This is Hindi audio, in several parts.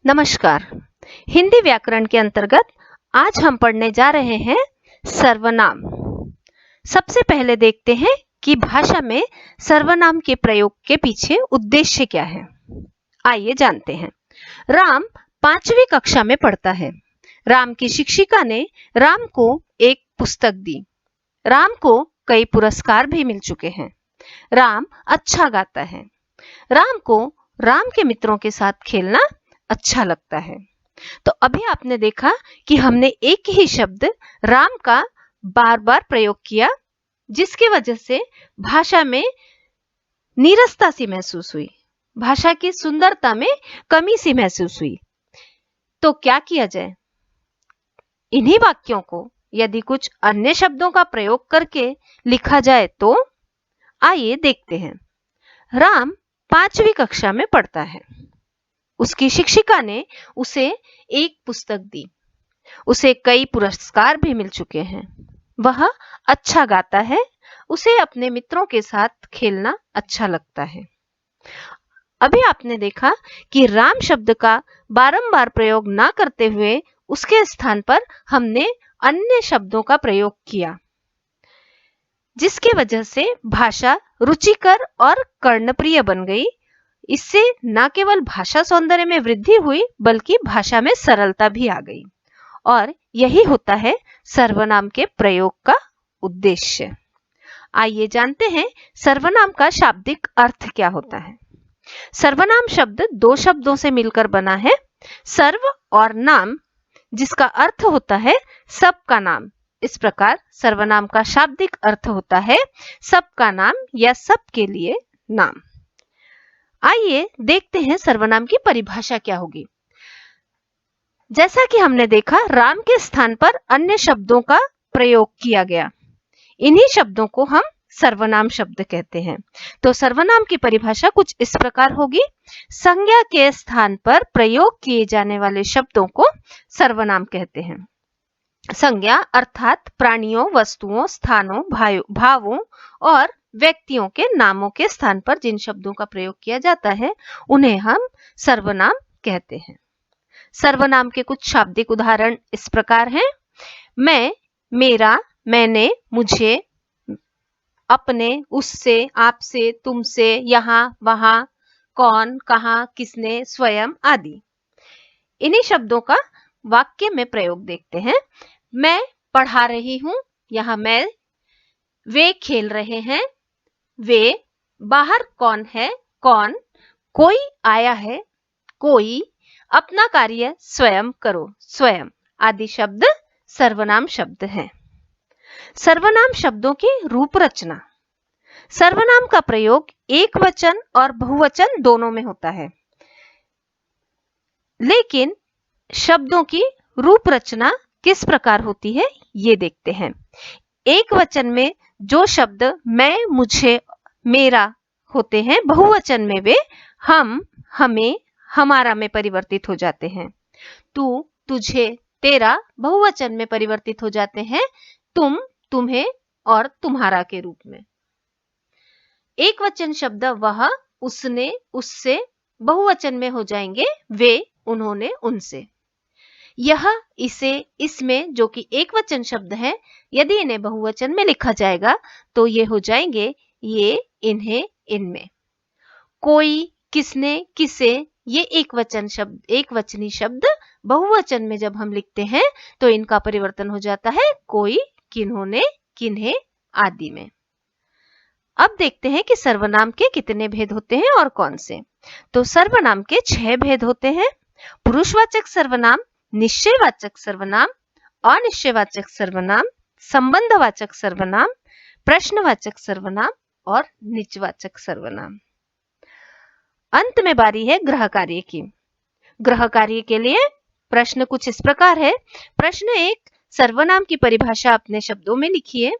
नमस्कार। हिंदी व्याकरण के अंतर्गत आज हम पढ़ने जा रहे हैं सर्वनाम। सबसे पहले देखते हैं कि भाषा में सर्वनाम के प्रयोग के पीछे उद्देश्य क्या है। आइए जानते हैं। राम 5वीं कक्षा में पढ़ता है। राम की शिक्षिका ने राम को एक पुस्तक दी। राम को कई पुरस्कार भी मिल चुके हैं। राम अच्छा गाता है। राम को राम के मित्रों के साथ खेलना अच्छा लगता है। तो अभी आपने देखा कि हमने एक ही शब्द राम का बार बार प्रयोग किया, जिसकी वजह से भाषा में नीरसता सी महसूस हुई, भाषा की सुंदरता में कमी सी महसूस हुई। तो क्या किया जाए? इन्हीं वाक्यों को यदि कुछ अन्य शब्दों का प्रयोग करके लिखा जाए तो आइए देखते हैं। राम 5वीं कक्षा में पढ़ता है। उसकी शिक्षिका ने उसे एक पुस्तक दी। उसे कई पुरस्कार भी मिल चुके हैं। वह अच्छा गाता है। उसे अपने मित्रों के साथ खेलना अच्छा लगता है। अभी आपने देखा कि राम शब्द का बारंबार प्रयोग ना करते हुए उसके स्थान पर हमने अन्य शब्दों का प्रयोग किया, जिसकी वजह से भाषा रुचिकर और कर्णप्रिय बन गई। इससे न केवल भाषा सौंदर्य में वृद्धि हुई, बल्कि भाषा में सरलता भी आ गई। और यही होता है सर्वनाम के प्रयोग का उद्देश्य। आइए जानते हैं सर्वनाम का शाब्दिक अर्थ क्या होता है। सर्वनाम शब्द दो शब्दों से मिलकर बना है, सर्व और नाम, जिसका अर्थ होता है सबका नाम। इस प्रकार सर्वनाम का शाब्दिक अर्थ होता है सबका नाम या सबके लिए नाम। आइए देखते हैं सर्वनाम की परिभाषा क्या होगी। जैसा कि हमने देखा, राम के स्थान पर अन्य शब्दों का प्रयोग किया गया। इन्हीं शब्दों को हम सर्वनाम शब्द कहते हैं। तो सर्वनाम की परिभाषा कुछ इस प्रकार होगी। संज्ञा के स्थान पर प्रयोग किए जाने वाले शब्दों को सर्वनाम कहते हैं। संज्ञा अर्थात प्राणियों, वस्तुओं, स्थानों, भावों और व्यक्तियों के नामों के स्थान पर जिन शब्दों का प्रयोग किया जाता है, उन्हें हम सर्वनाम कहते हैं। सर्वनाम के कुछ शाब्दिक उदाहरण इस प्रकार हैं। मैं, मेरा, मैंने, मुझे, अपने, उससे, आपसे, तुमसे, यहाँ, वहां, कौन, कहां, किसने, स्वयं आदि। इन्हीं शब्दों का वाक्य में प्रयोग देखते हैं। मैं पढ़ा रही हूं, यहां मैं। वे खेल रहे हैं, वे। बाहर कौन है, कौन। कोई आया है, कोई। अपना कार्य स्वयं करो, स्वयं आदि शब्द सर्वनाम शब्द हैं। सर्वनाम शब्दों की रूप रचना। सर्वनाम का प्रयोग एक वचन और बहुवचन दोनों में होता है, लेकिन शब्दों की रूप रचना किस प्रकार होती है ये देखते हैं। एक वचन में जो शब्द मैं, मुझे, मेरा होते हैं, बहुवचन में वे हम, हमें, हमारा में परिवर्तित हो जाते हैं। तू, तुझे, तेरा बहुवचन में परिवर्तित हो जाते हैं तुम, तुम्हें और तुम्हारा के रूप में। एक वचन शब्द वह, उसने, उससे बहुवचन में हो जाएंगे वे, उन्होंने, उनसे। यह, इसे, इसमें, जो कि एक वचन शब्द है, यदि इन्हें बहुवचन में लिखा जाएगा तो ये हो जाएंगे ये, इन्हें, इनमें। कोई, किसने, किसे, ये एक वचन शब्द, एक वचनी शब्द बहुवचन में जब हम लिखते हैं तो इनका परिवर्तन हो जाता है कोई, किन्होंने, किन्हें आदि में। अब देखते हैं कि सर्वनाम के कितने भेद होते हैं और कौन से। तो सर्वनाम के 6 भेद होते हैं। पुरुषवाचक सर्वनाम, निश्चयवाचक सर्वनाम, अनिश्चयवाचक सर्वनाम, संबंधवाचक सर्वनाम, प्रश्नवाचक सर्वनाम और निजवाचक सर्वनाम। अंत में बारी है ग्रह कार्य की। ग्रह कार्य के लिए प्रश्न कुछ इस प्रकार है। प्रश्न 1, सर्वनाम की परिभाषा अपने शब्दों में लिखिए।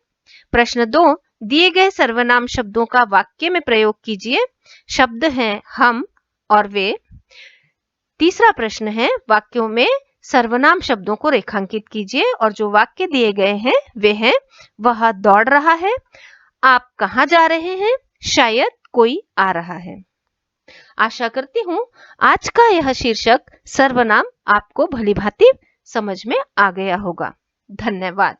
प्रश्न 2, दिए गए सर्वनाम शब्दों का वाक्य में प्रयोग कीजिए। शब्द हैं हम और वे। तीसरा प्रश्न है, वाक्यों में सर्वनाम शब्दों को रेखांकित कीजिए और जो वाक्य दिए गए हैं वे हैं, वह दौड़ रहा है, आप कहां जा रहे हैं, शायद कोई आ रहा है। आशा करती हूँ आज का यह शीर्षक सर्वनाम आपको भलीभांति समझ में आ गया होगा। धन्यवाद।